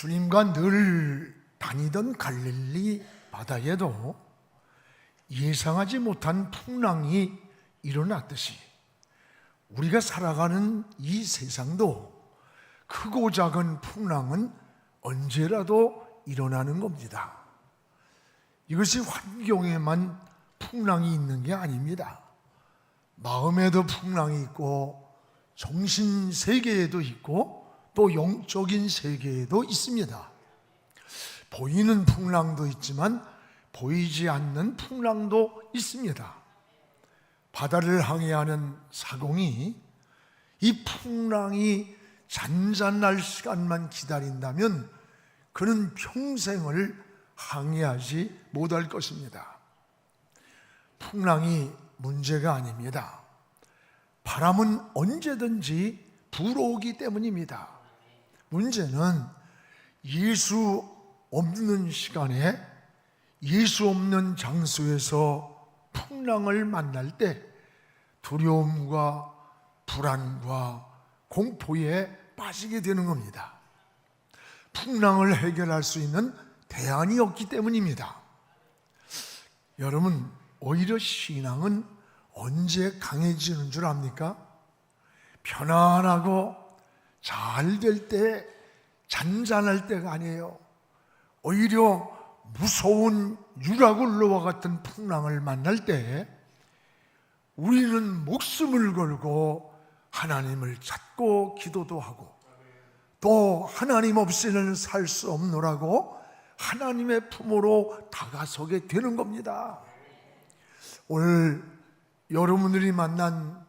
주님과 늘 다니던 갈릴리 바다에도 예상하지 못한 풍랑이 일어났듯이 우리가 살아가는 이 세상도 크고 작은 풍랑은 언제라도 일어나는 겁니다. 이것이 환경에만 풍랑이 있는 게 아닙니다. 마음에도 풍랑이 있고 정신 세계에도 있고 또 영적인 세계에도 있습니다. 보이는 풍랑도 있지만 보이지 않는 풍랑도 있습니다. 바다를 항해하는 사공이 이 풍랑이 잔잔할 시간만 기다린다면 그는 평생을 항해하지 못할 것입니다. 풍랑이 문제가 아닙니다. 바람은 언제든지 불어오기 때문입니다. 문제는 예수 없는 시간에 예수 없는 장소에서 풍랑을 만날 때 두려움과 불안과 공포에 빠지게 되는 겁니다. 풍랑을 해결할 수 있는 대안이 없기 때문입니다. 여러분, 오히려 신앙은 언제 강해지는 줄 압니까? 편안하고 잘 될 때, 잔잔할 때가 아니에요. 오히려 무서운 유라굴로와 같은 풍랑을 만날 때 우리는 목숨을 걸고 하나님을 찾고 기도도 하고 또 하나님 없이는 살 수 없노라고 하나님의 품으로 다가서게 되는 겁니다. 오늘 여러분들이 만난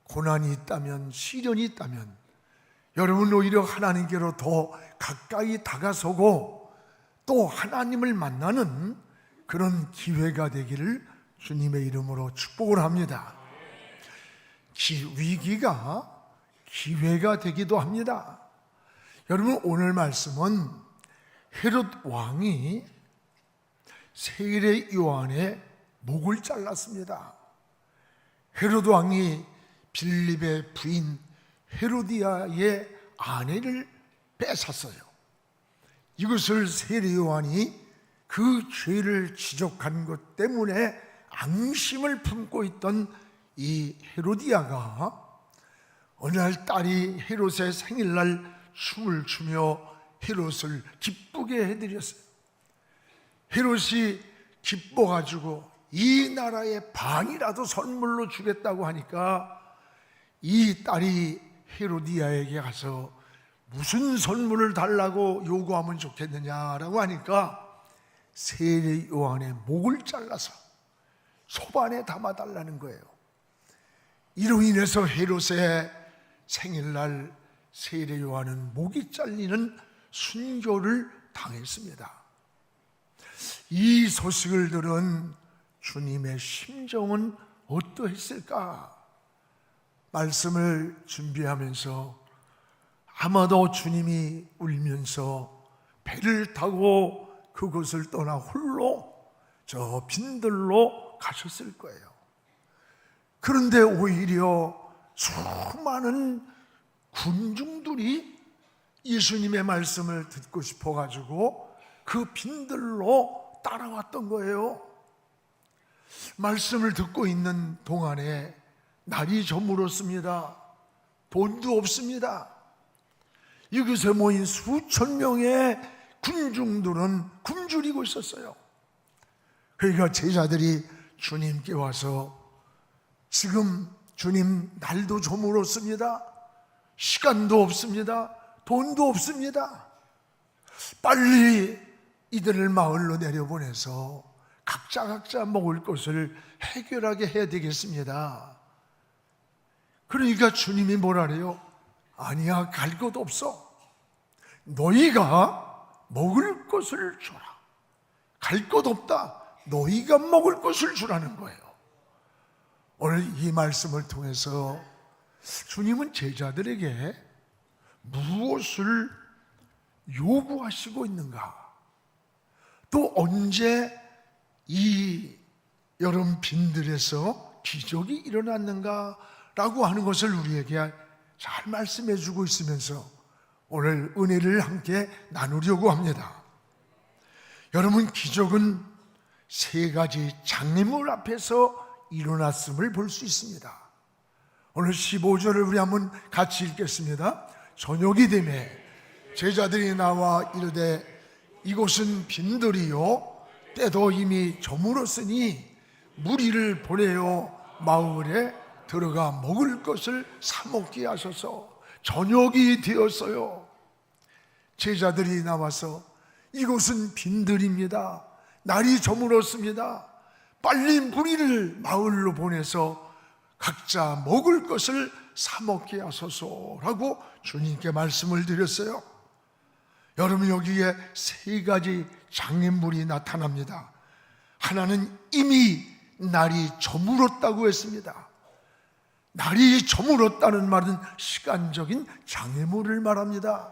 고난이 있다면, 시련이 있다면 여러분 오히려 하나님께로 더 가까이 다가서고 또 하나님을 만나는 그런 기회가 되기를 주님의 이름으로 축복을 합니다. 위기가 기회가 되기도 합니다. 여러분, 오늘 말씀은 헤롯 왕이 세례 요한의 목을 잘랐습니다. 헤롯 왕이 빌립의 부인 헤로디아의 아내를 뺏었어요. 이것을 세례 요한이 그 죄를 지적한 것 때문에 앙심을 품고 있던 이 헤로디아가 어느 날 딸이 헤롯의 생일날 춤을 추며 헤롯을 기쁘게 해드렸어요. 헤롯이 기뻐가지고 이 나라의 반이라도 선물로 주겠다고 하니까 이 딸이 헤로디아에게 가서 무슨 선물을 달라고 요구하면 좋겠느냐라고 하니까 세례 요한의 목을 잘라서 소반에 담아달라는 거예요. 이로 인해서 헤롯의 생일날 세례 요한은 목이 잘리는 순교를 당했습니다. 이 소식을 들은 주님의 심정은 어떠했을까? 말씀을 준비하면서 아마도 주님이 울면서 배를 타고 그곳을 떠나 홀로 저 빈들로 가셨을 거예요. 그런데 오히려 수많은 군중들이 예수님의 말씀을 듣고 싶어가지고 그 빈들로 따라왔던 거예요. 말씀을 듣고 있는 동안에 날이 저물었습니다. 돈도 없습니다. 이곳에 모인 수천 명의 군중들은 굶주리고 있었어요. 그러니까 제자들이 주님께 와서 지금 주님 날도 저물었습니다. 시간도 없습니다. 돈도 없습니다. 빨리 이들을 마을로 내려보내서 각자 먹을 것을 해결하게 해야 되겠습니다. 그러니까 주님이 뭐라래요? 아니야, 갈 곳 없어. 너희가 먹을 것을 주라. 갈 곳 없다. 너희가 먹을 것을 주라는 거예요. 오늘 이 말씀을 통해서 주님은 제자들에게 무엇을 요구하시고 있는가? 또 언제 이 여름 빈들에서 기적이 일어났는가? 라고 하는 것을 우리에게 잘 말씀해 주고 있으면서 오늘 은혜를 함께 나누려고 합니다. 여러분, 기적은 세 가지 장애물 앞에서 일어났음을 볼 수 있습니다. 오늘 15절을 우리 한번 같이 읽겠습니다. 저녁이 되매 제자들이 나와 이르되 이곳은 빈들이요 때도 이미 저물었으니 무리를 보내어 마을에 들어가 먹을 것을 사 먹게 하소서. 저녁이 되었어요. 제자들이 나와서 이곳은 빈들입니다. 날이 저물었습니다. 빨리 무리를 마을로 보내서 각자 먹을 것을 사 먹게 하소서라고 주님께 말씀을 드렸어요. 여러분, 여기에 세 가지 장애물이 나타납니다. 하나는 이미 날이 저물었다고 했습니다. 날이 저물었다는 말은 시간적인 장애물을 말합니다.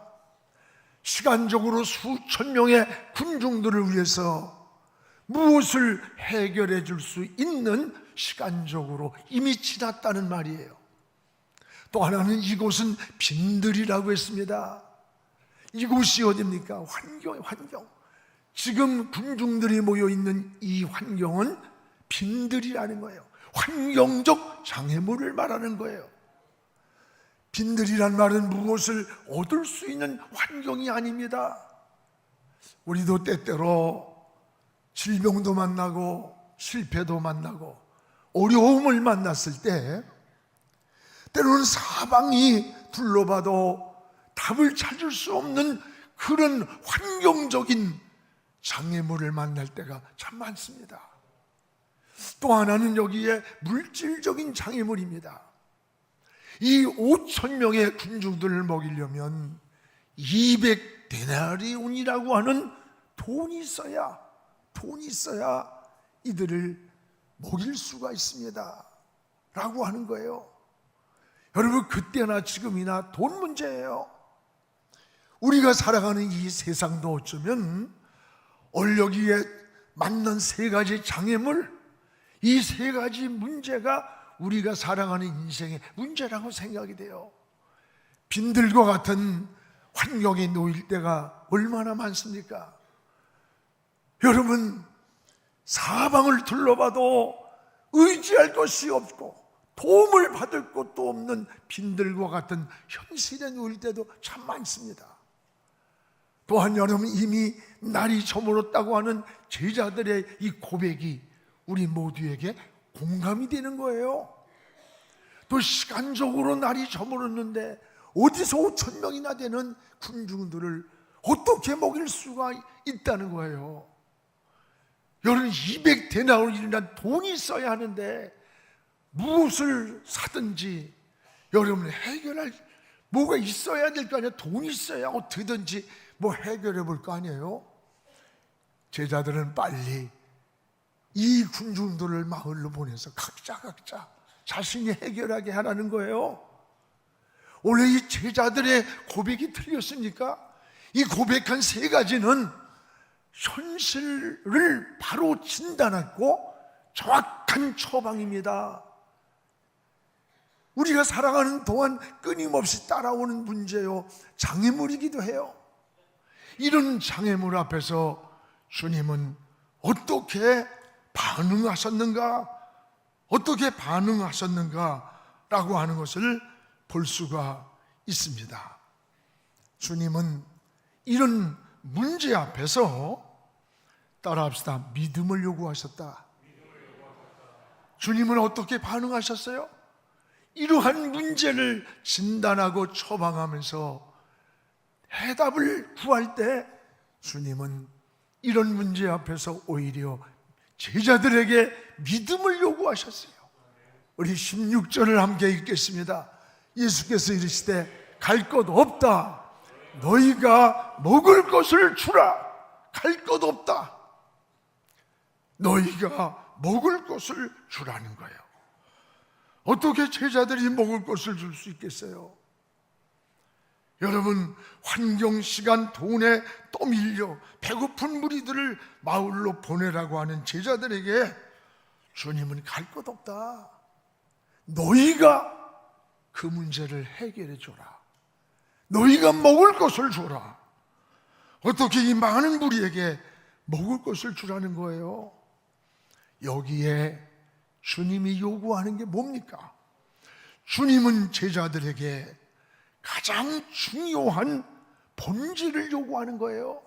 시간적으로 수천 명의 군중들을 위해서 무엇을 해결해 줄 수 있는 시간적으로 이미 지났다는 말이에요. 또 하나는 이곳은 빈들이라고 했습니다. 이곳이 어디입니까? 환경. 지금 군중들이 모여 있는 이 환경은 빈들이라는 거예요. 환경적 장애물을 말하는 거예요. 빈들이란 말은 무엇을 얻을 수 있는 환경이 아닙니다. 우리도 때때로 질병도 만나고 실패도 만나고 어려움을 만났을 때 때로는 사방이 둘러봐도 답을 찾을 수 없는 그런 환경적인 장애물을 만날 때가 참 많습니다. 또 하나는 여기에 물질적인 장애물입니다. 이 5,000명의 군중들을 먹이려면 200데나리온이라고 하는 돈이 있어야 이들을 먹일 수가 있습니다 라고 하는 거예요. 여러분, 그때나 지금이나 돈 문제예요. 우리가 살아가는 이 세상도 어쩌면 여기에 맞는 세 가지 장애물, 이 세 가지 문제가 우리가 살아가는 인생의 문제라고 생각이 돼요. 빈들과 같은 환경에 놓일 때가 얼마나 많습니까? 여러분, 사방을 둘러봐도 의지할 것이 없고 도움을 받을 곳도 없는 빈들과 같은 현실에 놓일 때도 참 많습니다. 또한 여러분, 이미 날이 저물었다고 하는 제자들의 이 고백이 우리 모두에게 공감이 되는 거예요. 또 시간적으로 날이 저물었는데 어디서 5,000명이나 되는 군중들을 어떻게 먹일 수가 있다는 거예요. 여러분, 200데나리온이란 돈이 있어야 하는데 무엇을 사든지 여러분 해결할 뭐가 있어야 될 거 아니에요. 돈이 있어야 어떻게든지 뭐 해결해 볼 거 아니에요. 제자들은 빨리 이 군중들을 마을로 보내서 각자 자신이 해결하게 하라는 거예요. 원래 이 제자들의 고백이 틀렸습니까? 이 고백한 세 가지는 현실을 바로 진단하고 정확한 처방입니다. 우리가 살아가는 동안 끊임없이 따라오는 문제요, 장애물이기도 해요. 이런 장애물 앞에서 주님은 어떻게 반응하셨는가라고 하는 것을 볼 수가 있습니다. 주님은 이런 문제 앞에서 따라합시다. 믿음을 요구하셨다. 주님은 어떻게 반응하셨어요? 이러한 문제를 진단하고 처방하면서 해답을 구할 때 주님은 이런 문제 앞에서 오히려 제자들에게 믿음을 요구하셨어요. 우리 16절을 함께 읽겠습니다. 예수께서 이르시되 갈 것 없다. 너희가 먹을 것을 주라. 갈 것 없다. 너희가 먹을 것을 주라는 거예요. 어떻게 제자들이 먹을 것을 줄 수 있겠어요? 여러분, 환경, 시간, 돈에 떠밀려 배고픈 무리들을 마을로 보내라고 하는 제자들에게 주님은 갈 것 없다. 너희가 그 문제를 해결해 줘라. 너희가 먹을 것을 주라. 어떻게 이 많은 무리에게 먹을 것을 주라는 거예요? 여기에 주님이 요구하는 게 뭡니까? 주님은 제자들에게 가장 중요한 본질을 요구하는 거예요.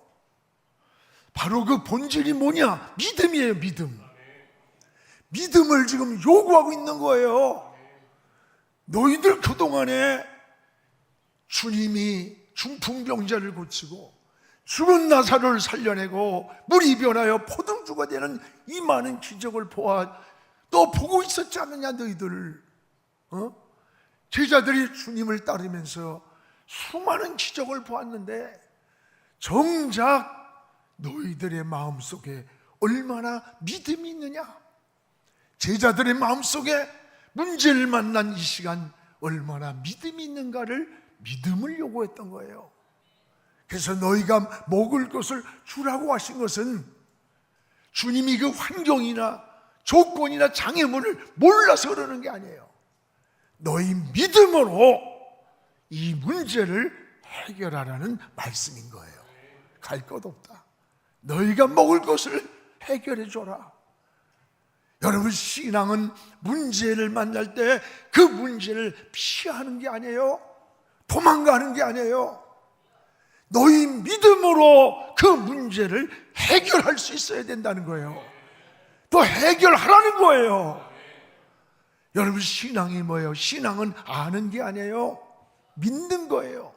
바로 그 본질이 뭐냐? 믿음이에요. 믿음을 지금 요구하고 있는 거예요. 너희들 그동안에 주님이 중풍병자를 고치고 죽은 나사로를 살려내고 물이 변하여 포도주가 되는 이 많은 기적을 보아 너 보고 있었지 않느냐? 너희들 제자들이 주님을 따르면서 수많은 기적을 보았는데 정작 너희들의 마음속에 얼마나 믿음이 있느냐? 제자들의 마음속에 문제를 만난 이 시간 얼마나 믿음이 있는가를 믿음을 요구했던 거예요. 그래서 너희가 먹을 것을 주라고 하신 것은 주님이 그 환경이나 조건이나 장애물을 몰라서 그러는 게 아니에요. 너희 믿음으로 이 문제를 해결하라는 말씀인 거예요. 갈 것 없다. 너희가 먹을 것을 해결해 줘라. 여러분, 신앙은 문제를 만날 때 그 문제를 피하는 게 아니에요. 도망가는 게 아니에요. 너희 믿음으로 그 문제를 해결할 수 있어야 된다는 거예요. 또 해결하라는 거예요. 여러분, 신앙이 뭐예요? 신앙은 아는 게 아니에요. 믿는 거예요.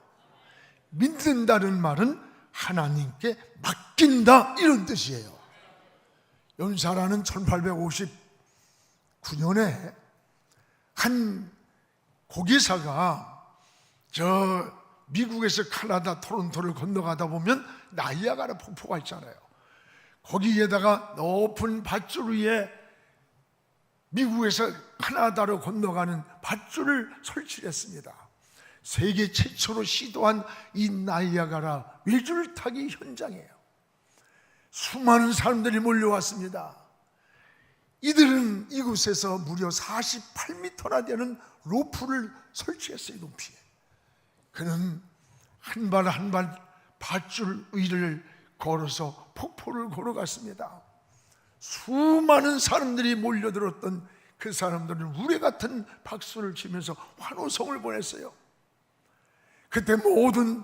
믿는다는 말은 하나님께 맡긴다, 이런 뜻이에요. 연사라는 1859년에 한 고기사가 미국에서 캐나다 토론토를 건너가다 보면 나이아가라 폭포가 있잖아요. 거기에다가 높은 밧줄 위에 미국에서 캐나다로 건너가는 밧줄을 설치했습니다. 세계 최초로 시도한 이 나이아가라 외줄타기 현장이에요. 수많은 사람들이 몰려왔습니다. 이들은 이곳에서 무려 48m나 되는 로프를 설치했어요. 높이에. 그는 한 발 한 발 밧줄 위를 걸어서 폭포를 걸어갔습니다. 수많은 사람들이 몰려들었던 그 사람들은 우레 같은 박수를 치면서 환호성을 보냈어요. 그때 모든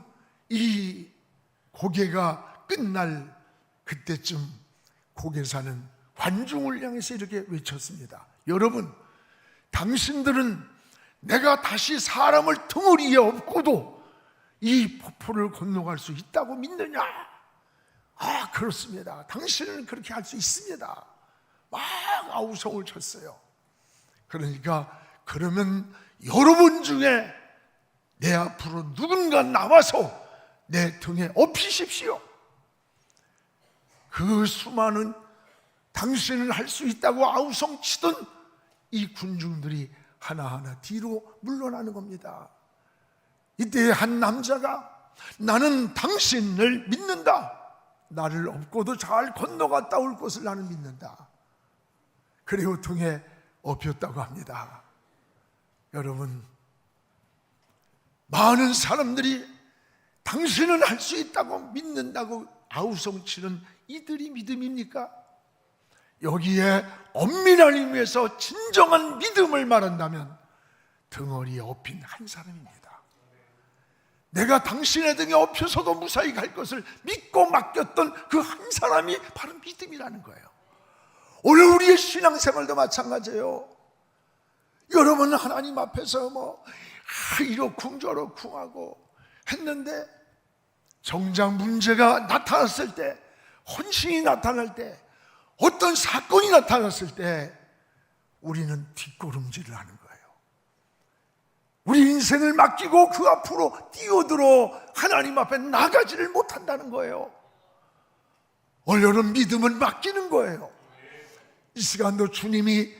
이 고개가 끝날 그때쯤 고개사는 관중을 향해서 이렇게 외쳤습니다. 여러분, 당신들은 내가 다시 사람을 덩어리에 업고도 이 폭포를 건너갈 수 있다고 믿느냐? 아, 그렇습니다. 당신은 그렇게 할 수 있습니다. 막 아우성을 쳤어요. 그러니까 그러면 여러분 중에 내 앞으로 누군가 나와서 내 등에 업히십시오. 그 수많은 당신은 할 수 있다고 아우성 치던 이 군중들이 하나하나 뒤로 물러나는 겁니다. 이때 한 남자가 나는 당신을 믿는다. 나를 업고도 잘 건너갔다 올 것을 나는 믿는다. 그리고 등에 업혔다고 합니다. 여러분, 많은 사람들이 당신은 할 수 있다고 믿는다고 아우성치는 이들이 믿음입니까? 여기에 엄밀한 의미에서 진정한 믿음을 말한다면 덩어리에 업힌 한 사람입니다. 내가 당신의 등에 업혀서도 무사히 갈 것을 믿고 맡겼던 그 한 사람이 바로 믿음이라는 거예요. 오늘 우리의 신앙생활도 마찬가지예요. 여러분, 하나님 앞에서 이러쿵 저러쿵 하고 했는데 정작 문제가 나타났을 때, 혼신이 나타날 때, 어떤 사건이 나타났을 때 우리는 뒷걸음질을 하는 거예요. 우리 인생을 맡기고 그 앞으로 뛰어들어 하나님 앞에 나가지를 못한다는 거예요. 얼른 믿음을 맡기는 거예요. 이 시간도 주님이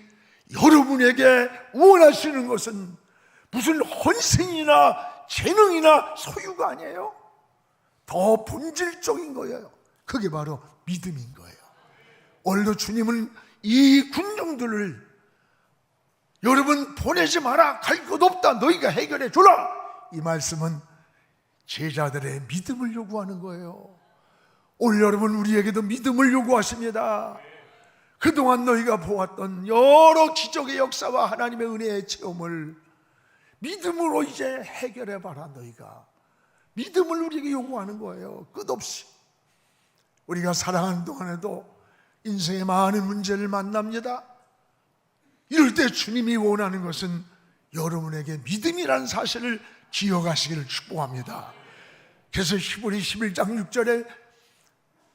여러분에게 원하시는 것은 무슨 헌신이나 재능이나 소유가 아니에요. 더 본질적인 거예요. 그게 바로 믿음인 거예요. 오늘도 주님은 이 군중들을 여러분 보내지 마라, 갈 것 없다, 너희가 해결해 줘라, 이 말씀은 제자들의 믿음을 요구하는 거예요. 오늘 여러분 우리에게도 믿음을 요구하십니다. 그동안 너희가 보았던 여러 기적의 역사와 하나님의 은혜의 체험을 믿음으로 이제 해결해봐라. 너희가 믿음을 우리에게 요구하는 거예요. 끝없이. 우리가 살아가는 동안에도 인생의 많은 문제를 만납니다. 이럴 때 주님이 원하는 것은 여러분에게 믿음이라는 사실을 기억하시기를 축복합니다. 그래서 히브리 11장 6절에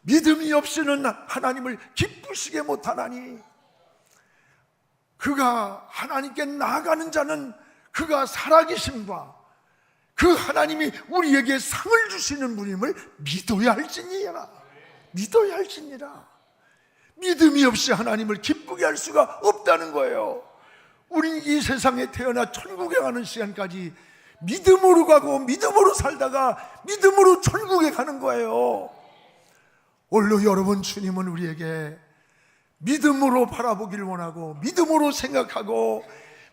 믿음이 없이는 하나님을 기쁘시게 못하나니, 그가 하나님께 나아가는 자는 그가 살아계심과 그 하나님이 우리에게 상을 주시는 분임을 믿어야 할지니라. 믿어야 할지니라. 믿음이 없이 하나님을 기쁘게 할 수가 없다는 거예요. 우린 이 세상에 태어나 천국에 가는 시간까지 믿음으로 가고 믿음으로 살다가 믿음으로 천국에 가는 거예요. 오늘도 여러분, 주님은 우리에게 믿음으로 바라보기를 원하고 믿음으로 생각하고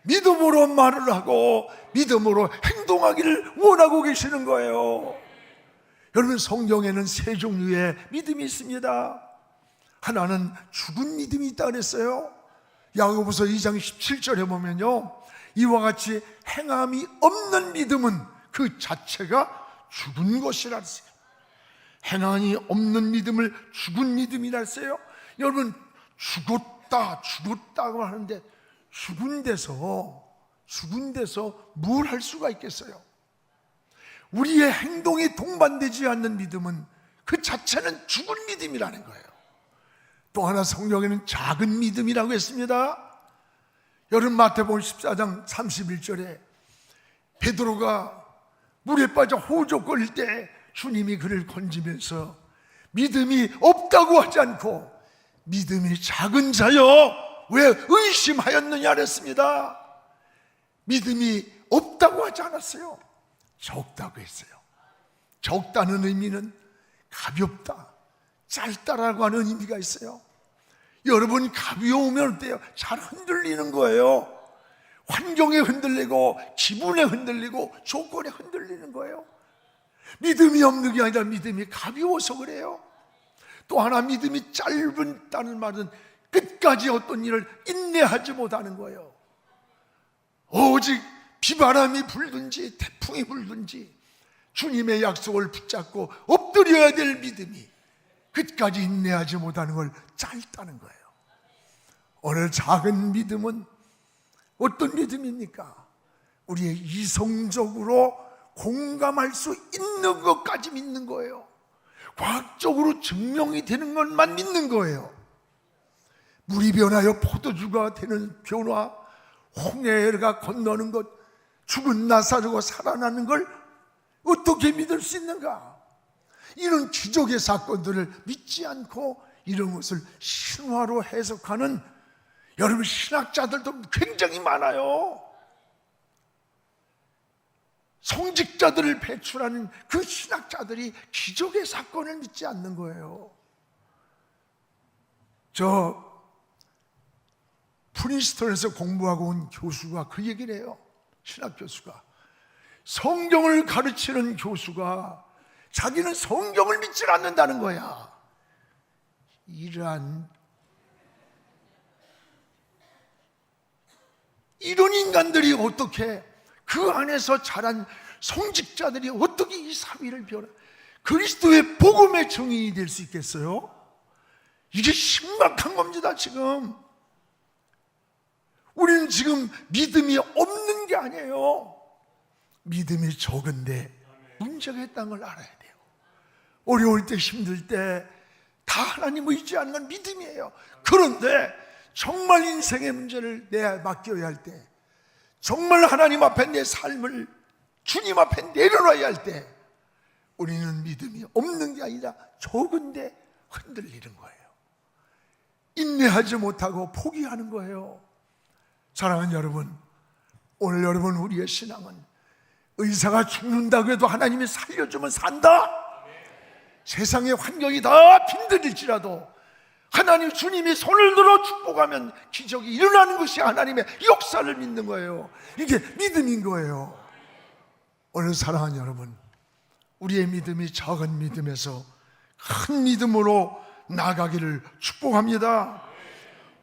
믿음으로 말을 하고 믿음으로 행동하기를 원하고 계시는 거예요. 여러분, 성경에는 세 종류의 믿음이 있습니다. 하나는 죽은 믿음이 있다 그랬어요. 야고보서 2장 17절에 보면요, 이와 같이 행함이 없는 믿음은 그 자체가 죽은 것이라 했어요. 행함이 없는 믿음을 죽은 믿음이라 했어요. 여러분, 죽었다고 하는데 죽은 데서 뭘 할 수가 있겠어요? 우리의 행동이 동반되지 않는 믿음은 그 자체는 죽은 믿음이라는 거예요. 또 하나 성경에는 작은 믿음이라고 했습니다. 여러분, 마태복음 14장 31절에 베드로가 물에 빠져 호족거릴 때 주님이 그를 건지면서 믿음이 없다고 하지 않고 믿음이 작은 자여 왜 의심하였느냐 그랬습니다. 믿음이 없다고 하지 않았어요. 적다고 했어요. 적다는 의미는 가볍다, 짧다라고 하는 의미가 있어요. 여러분, 가벼우면 어때요? 잘 흔들리는 거예요. 환경에 흔들리고 기분에 흔들리고 조건에 흔들리는 거예요. 믿음이 없는 게 아니라 믿음이 가벼워서 그래요. 또 하나, 믿음이 짧다는 말은 끝까지 어떤 일을 인내하지 못하는 거예요. 오직 비바람이 불든지 태풍이 불든지 주님의 약속을 붙잡고 엎드려야 될 믿음이 끝까지 인내하지 못하는 걸 짧다는 거예요. 오늘 작은 믿음은 어떤 믿음입니까? 우리의 이성적으로 공감할 수 있는 것까지 믿는 거예요. 과학적으로 증명이 되는 것만 믿는 거예요. 물이 변하여 포도주가 되는 변화, 홍해가 건너는 것, 죽은 나사로가 살아나는 걸 어떻게 믿을 수 있는가? 이런 기적의 사건들을 믿지 않고 이런 것을 신화로 해석하는 여러분, 신학자들도 굉장히 많아요. 성직자들을 배출하는 그 신학자들이 기적의 사건을 믿지 않는 거예요. 저 프린스턴에서 공부하고 온 교수가 그 얘기를 해요. 신학 교수가, 성경을 가르치는 교수가 자기는 성경을 믿지 않는다는 거야. 이런 인간들이 어떻게, 그 안에서 자란 성직자들이 어떻게 이 사회를 그리스도의 복음의 증인이 될 수 있겠어요? 이게 심각한 겁니다. 지금 우리는 지금 믿음이 없는 게 아니에요. 믿음이 적은데 문제가 있다는 걸 알아야 돼요. 어려울 때, 힘들 때 다 하나님 의지하는 건 믿음이에요. 그런데 정말 인생의 문제를 내 맡겨야 할 때, 정말 하나님 앞에 내 삶을 주님 앞에 내려놔야 할 때, 우리는 믿음이 없는 게 아니라 적은데 흔들리는 거예요. 인내하지 못하고 포기하는 거예요. 사랑하는 여러분, 오늘 여러분, 우리의 신앙은 의사가 죽는다고 해도 하나님이 살려주면 산다. 세상의 환경이 다 힘들일지라도 하나님, 주님이 손을 들어 축복하면 기적이 일어나는 것이 하나님의 역사를 믿는 거예요. 이게 믿음인 거예요. 오늘 사랑하는 여러분, 우리의 믿음이 작은 믿음에서 큰 믿음으로 나가기를 축복합니다.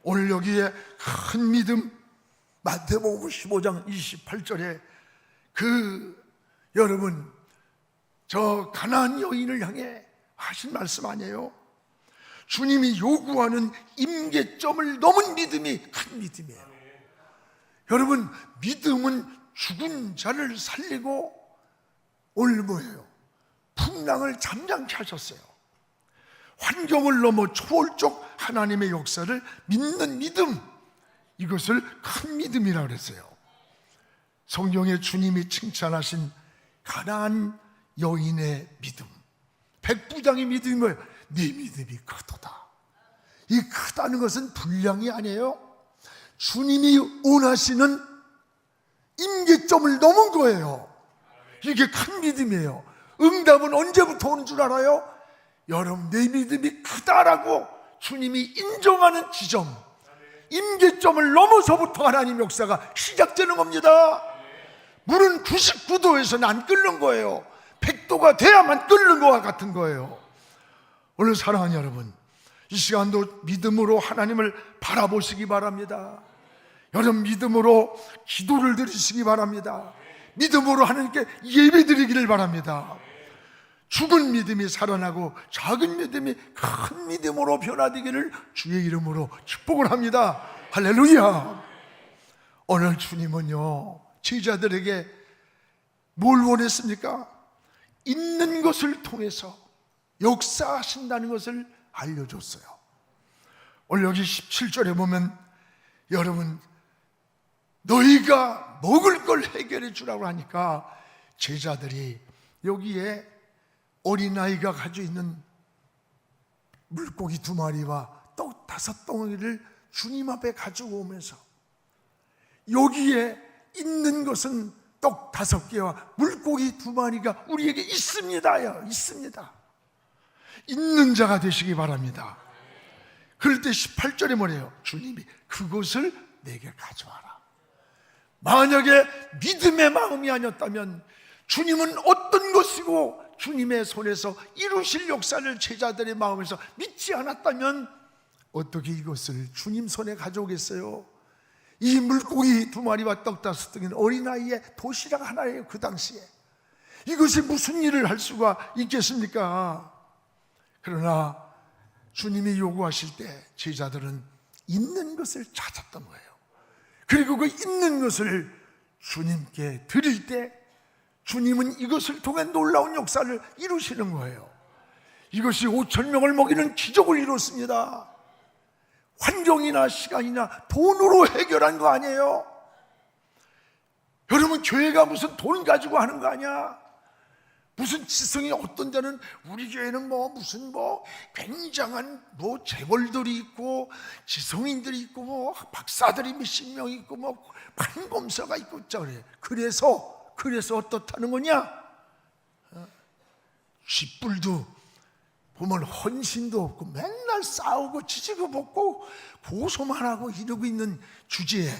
오늘 여기에 큰 믿음, 마태복음 15장 28절에 여러분 저 가나안 여인을 향해 하신 말씀 아니에요? 주님이 요구하는 임계점을 넘은 믿음이 큰 믿음이에요. 여러분, 믿음은 죽은 자를 살리고 오늘 뭐예요? 풍랑을 잠잠케 하셨어요. 환경을 넘어 초월적 하나님의 역사를 믿는 믿음, 이것을 큰 믿음이라고 그랬어요. 성경에 주님이 칭찬하신 가나안 여인의 믿음, 백부장의 믿음이 뭐예요? 네 믿음이 크도다. 이 크다는 것은 분량이 아니에요. 주님이 원하시는 임계점을 넘은 거예요. 이게 큰 믿음이에요. 응답은 언제부터 오는 줄 알아요? 여러분, 내 믿음이 크다라고 주님이 인정하는 지점, 임계점을 넘어서부터 하나님 역사가 시작되는 겁니다. 물은 99도에서는 안 끓는 거예요. 100도가 돼야만 끓는 것과 같은 거예요. 오늘 사랑하는 여러분, 이 시간도 믿음으로 하나님을 바라보시기 바랍니다. 여러분, 믿음으로 기도를 드리시기 바랍니다. 믿음으로 하나님께 예배드리기를 바랍니다. 죽은 믿음이 살아나고 작은 믿음이 큰 믿음으로 변화되기를 주의 이름으로 축복을 합니다. 할렐루야. 오늘 주님은요, 제자들에게 뭘 원했습니까? 있는 것을 통해서 역사하신다는 것을 알려줬어요. 오늘 여기 17절에 보면 여러분, 너희가 먹을 걸 해결해 주라고 하니까 제자들이 여기에 어린아이가 가지고 있는 물고기 2마리와 떡 5덩이를 주님 앞에 가지고 오면서 여기에 있는 것은 떡 5개와 물고기 2마리가 우리에게 있습니다요. 있습니다. 있는 자가 되시기 바랍니다. 그럴 때 18절에 뭐래요? 주님이 그것을 내게 가져와라. 만약에 믿음의 마음이 아니었다면 주님은 어떤 것이고 주님의 손에서 이루실 역사를 제자들의 마음에서 믿지 않았다면 어떻게 이것을 주님 손에 가져오겠어요? 이 물고기 2마리와 떡 5덩이는 어린아이의 도시락 하나예요. 그 당시에 이것이 무슨 일을 할 수가 있겠습니까? 그러나 주님이 요구하실 때 제자들은 있는 것을 찾았던 거예요. 그리고 그 있는 것을 주님께 드릴 때 주님은 이것을 통해 놀라운 역사를 이루시는 거예요. 이것이 5,000명을 먹이는 기적을 이뤘습니다. 환경이나 시간이나 돈으로 해결한 거 아니에요. 여러분, 교회가 무슨 돈 가지고 하는 거 아니야. 무슨 지성이, 어떤 데는 우리 교회는 무슨 굉장한 재벌들이 있고 지성인들이 있고 박사들이 몇십 명 있고 판검사가 있고 그래서 어떻다는 거냐? 쥐뿔도 보면 헌신도 없고 맨날 싸우고 지지고 볶고 고소만 하고 이러고 있는 주제에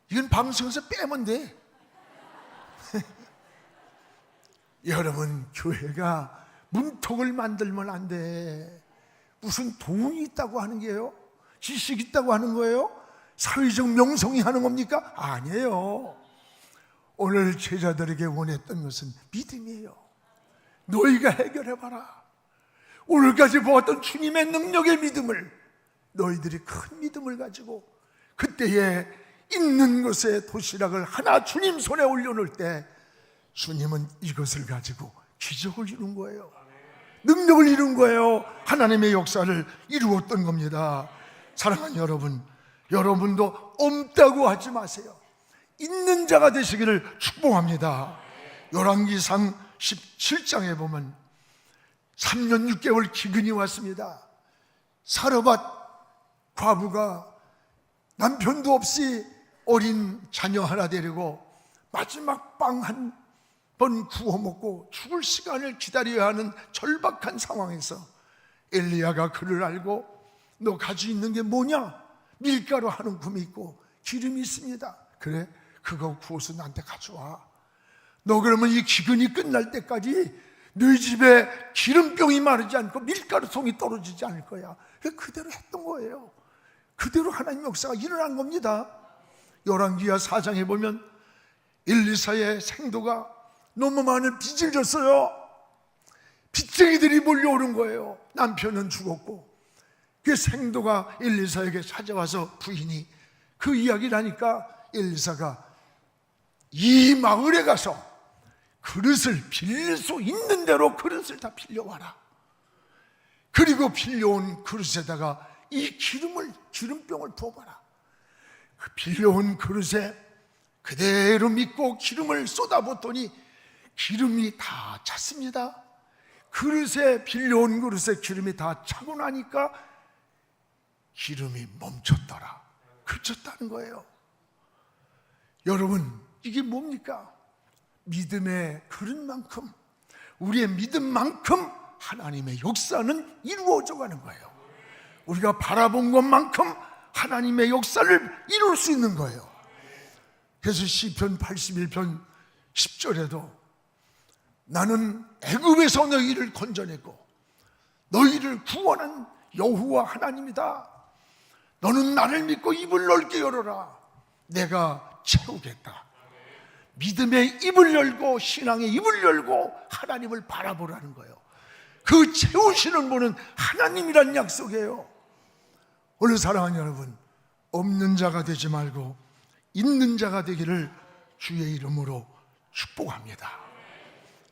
이건 방송에서 빼면 돼. 여러분, 교회가 문턱을 만들면 안 돼. 무슨 돈이 있다고 하는 게요? 지식이 있다고 하는 거예요? 사회적 명성이 하는 겁니까? 아니에요. 오늘 제자들에게 원했던 것은 믿음이에요. 너희가 해결해봐라. 오늘까지 보았던 주님의 능력의 믿음을 너희들이 큰 믿음을 가지고 그때에 있는 것에 도시락을 하나 주님 손에 올려놓을 때 주님은 이것을 가지고 기적을 이룬 거예요. 능력을 이룬 거예요. 하나님의 역사를 이루었던 겁니다. 사랑하는 여러분, 여러분도 없다고 하지 마세요. 있는 자가 되시기를 축복합니다. 열왕기상 17장에 보면 3년 6개월 기근이 왔습니다. 사르밧 과부가 남편도 없이 어린 자녀 하나 데리고 마지막 빵 한 번 구워 먹고 죽을 시간을 기다려야 하는 절박한 상황에서 엘리야가 그를 알고 너 가지고 있는 게 뭐냐? 밀가루 한 움큼이 있고 기름이 있습니다. 그래, 그거 구워서 나한테 가져와. 너 그러면 이 기근이 끝날 때까지 너희 집에 기름병이 마르지 않고 밀가루통이 떨어지지 않을 거야. 그대로 했던 거예요. 그대로 하나님 역사가 일어난 겁니다. 열왕기하 4장에 보면 엘리사의 생도가 너무 많은 빚을 졌어요. 빚쟁이들이 몰려오는 거예요. 남편은 죽었고. 그 생도가 엘리사에게 찾아와서 부인이 그 이야기를 하니까 엘리사가 이 마을에 가서 그릇을 빌릴 수 있는 대로 그릇을 다 빌려와라. 그리고 빌려온 그릇에다가 이 기름병을 부어봐라. 그 빌려온 그릇에 그대로 믿고 기름을 쏟아붓더니 기름이 다 찼습니다. 빌려온 그릇에 기름이 다 차고 나니까 기름이 멈췄더라. 그쳤다는 거예요. 여러분, 이게 뭡니까? 믿음의 그릇만큼, 우리의 믿음만큼 하나님의 역사는 이루어져 가는 거예요. 우리가 바라본 것만큼 하나님의 역사를 이룰 수 있는 거예요. 그래서 시편 81편 10절에도 나는 애굽에서 너희를 건져내고 너희를 구원한 여호와 하나님이다. 너는 나를 믿고 입을 넓게 열어라. 내가 채우겠다. 믿음의 입을 열고 신앙의 입을 열고 하나님을 바라보라는 거예요. 그 채우시는 분은 하나님이란 약속이에요. 오늘 사랑하는 여러분, 없는 자가 되지 말고 있는 자가 되기를 주의 이름으로 축복합니다.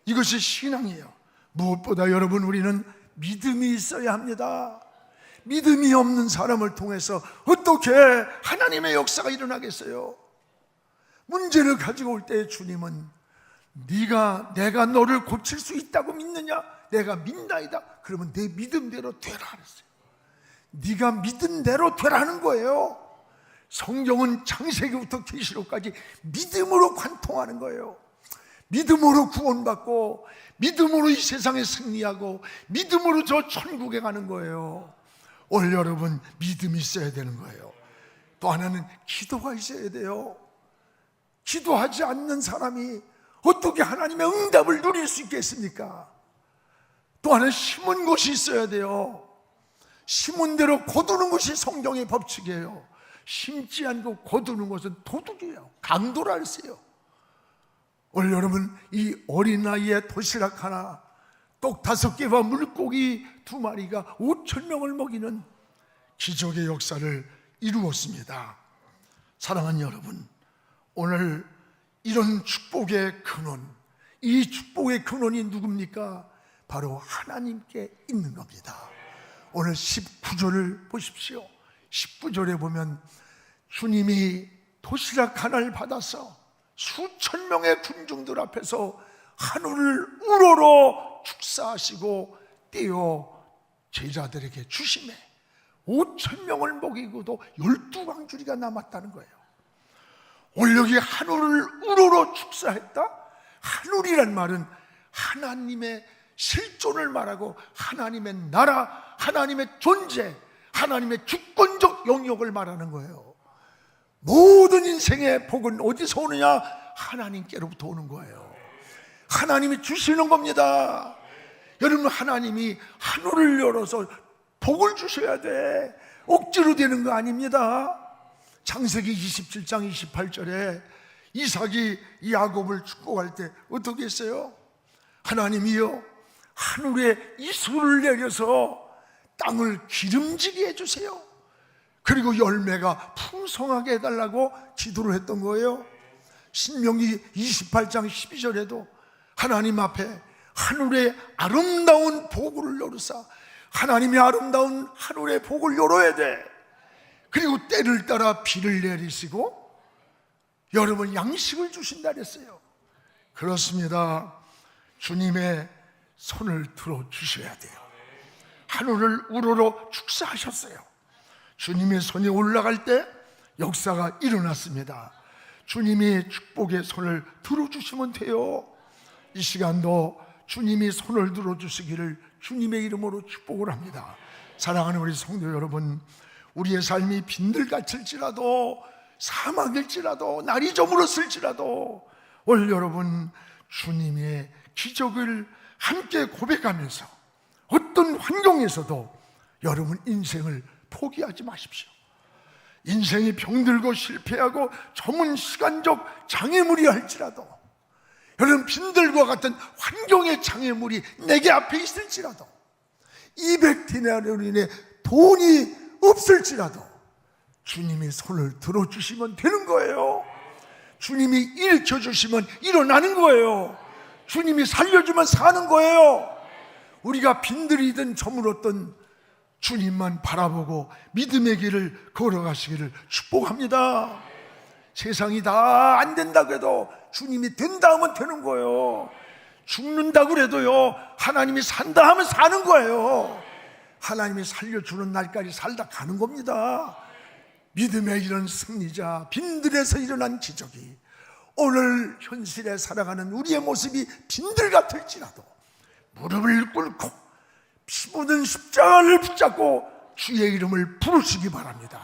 이것이 신앙이에요. 무엇보다 여러분, 우리는 믿음이 있어야 합니다. 믿음이 없는 사람을 통해서 어떻게 하나님의 역사가 일어나겠어요? 문제를 가지고 올 때 주님은 내가 너를 고칠 수 있다고 믿느냐? 내가 믿나이다. 그러면 내 믿음대로 되라 그랬어요. 네가 믿은 대로 되라는 거예요. 성경은 창세기부터 계시록까지 믿음으로 관통하는 거예요. 믿음으로 구원받고 믿음으로 이 세상에 승리하고 믿음으로 저 천국에 가는 거예요. 오늘 여러분, 믿음이 있어야 되는 거예요. 또 하나는 기도가 있어야 돼요. 기도하지 않는 사람이 어떻게 하나님의 응답을 누릴 수 있겠습니까? 또 하나는 심은 것이 있어야 돼요. 심은 대로 거두는 것이 성경의 법칙이에요. 심지 않고 거두는 것은 도둑이에요. 강도라 했어요. 오늘 여러분, 이 어린 나이에 도시락 하나, 떡 5개와 물고기 2마리가 5,000명을 먹이는 기적의 역사를 이루었습니다. 사랑하는 여러분, 오늘 이런 축복의 근원, 이 축복의 근원이 누굽니까? 바로 하나님께 있는 겁니다. 오늘 19절을 보십시오. 19절에 보면 주님이 도시락 하나를 받아서 수천 명의 군중들 앞에서 한우를 우러러 축사하시고 떼어 제자들에게 주시매 5,000명을 먹이고도 12광주리가 남았다는 거예요. 오늘 여기 한우를 우러러 축사했다? 한우리란 말은 하나님의 실존을 말하고 하나님의 나라, 하나님의 존재, 하나님의 주권적 영역을 말하는 거예요. 모든 인생의 복은 어디서 오느냐? 하나님께로부터 오는 거예요. 하나님이 주시는 겁니다. 여러분, 하나님이 하늘을 열어서 복을 주셔야 돼. 억지로 되는 거 아닙니다. 창세기 27장 28절에 이삭이 야곱을 축복할 때 어떻게 했어요? 하나님이여, 하늘에 이슬을 내려서 땅을 기름지게 해주세요. 그리고 열매가 풍성하게 해달라고 기도를 했던 거예요. 신명기 28장 12절에도 하나님 앞에 하늘의 아름다운 복을 열으사, 하나님의 아름다운 하늘의 복을 열어야 돼. 그리고 때를 따라 비를 내리시고 여러분 양식을 주신다 그랬어요. 그렇습니다. 주님의 손을 들어 주셔야 돼요. 하늘을 우러러 축사하셨어요. 주님의 손이 올라갈 때 역사가 일어났습니다. 주님이 축복의 손을 들어주시면 돼요. 이 시간도 주님이 손을 들어주시기를 주님의 이름으로 축복을 합니다. 사랑하는 우리 성도 여러분, 우리의 삶이 빈들같을지라도 사막일지라도 날이 저물었을지라도 오늘 여러분 주님의 기적을 함께 고백하면서 어떤 환경에서도 여러분 인생을 포기하지 마십시오. 인생이 병들고 실패하고 저문 시간적 장애물이 할지라도, 여러분 빈들과 같은 환경의 장애물이 내게 앞에 있을지라도, 200디나리온의 돈이 없을지라도 주님이 손을 들어주시면 되는 거예요. 주님이 일으켜주시면 일어나는 거예요. 주님이 살려주면 사는 거예요. 우리가 빈들이든 저물었던 주님만 바라보고 믿음의 길을 걸어가시기를 축복합니다. 세상이 다 안 된다고 해도 주님이 된다 하면 되는 거예요. 죽는다고 해도요, 하나님이 산다 하면 사는 거예요. 하나님이 살려주는 날까지 살다 가는 겁니다. 믿음의 이런 승리자, 빈들에서 일어난 기적이 오늘 현실에 살아가는 우리의 모습이 빈들 같을지라도 무릎을 꿇고 피 묻은 십자가를 붙잡고 주의 이름을 부르시기 바랍니다.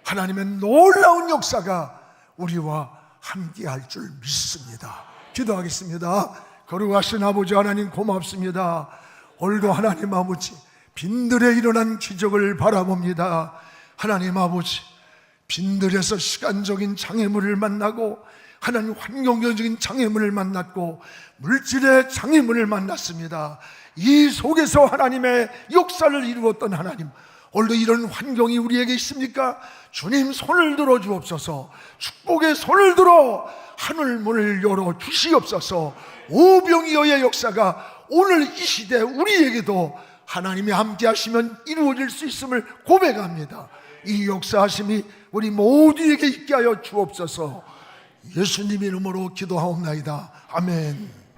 하나님의 놀라운 역사가 우리와 함께할 줄 믿습니다. 기도하겠습니다. 거룩하신 아버지 하나님, 고맙습니다. 오늘도 하나님 아버지, 빈들에 일어난 기적을 바라봅니다. 하나님 아버지, 빈들에서 시간적인 장애물을 만나고, 하나님 환경적인 장애물을 만났고, 물질의 장애물을 만났습니다. 이 속에서 하나님의 역사를 이루었던 하나님, 오늘도 이런 환경이 우리에게 있습니까? 주님 손을 들어 주옵소서. 축복의 손을 들어 하늘 문을 열어 주시옵소서. 오병이어의 역사가 오늘 이 시대 우리에게도 하나님이 함께 하시면 이루어질 수 있음을 고백합니다. 이 역사하심이 우리 모두에게 있게 하여 주옵소서. 예수님 이름으로 기도하옵나이다. 아멘.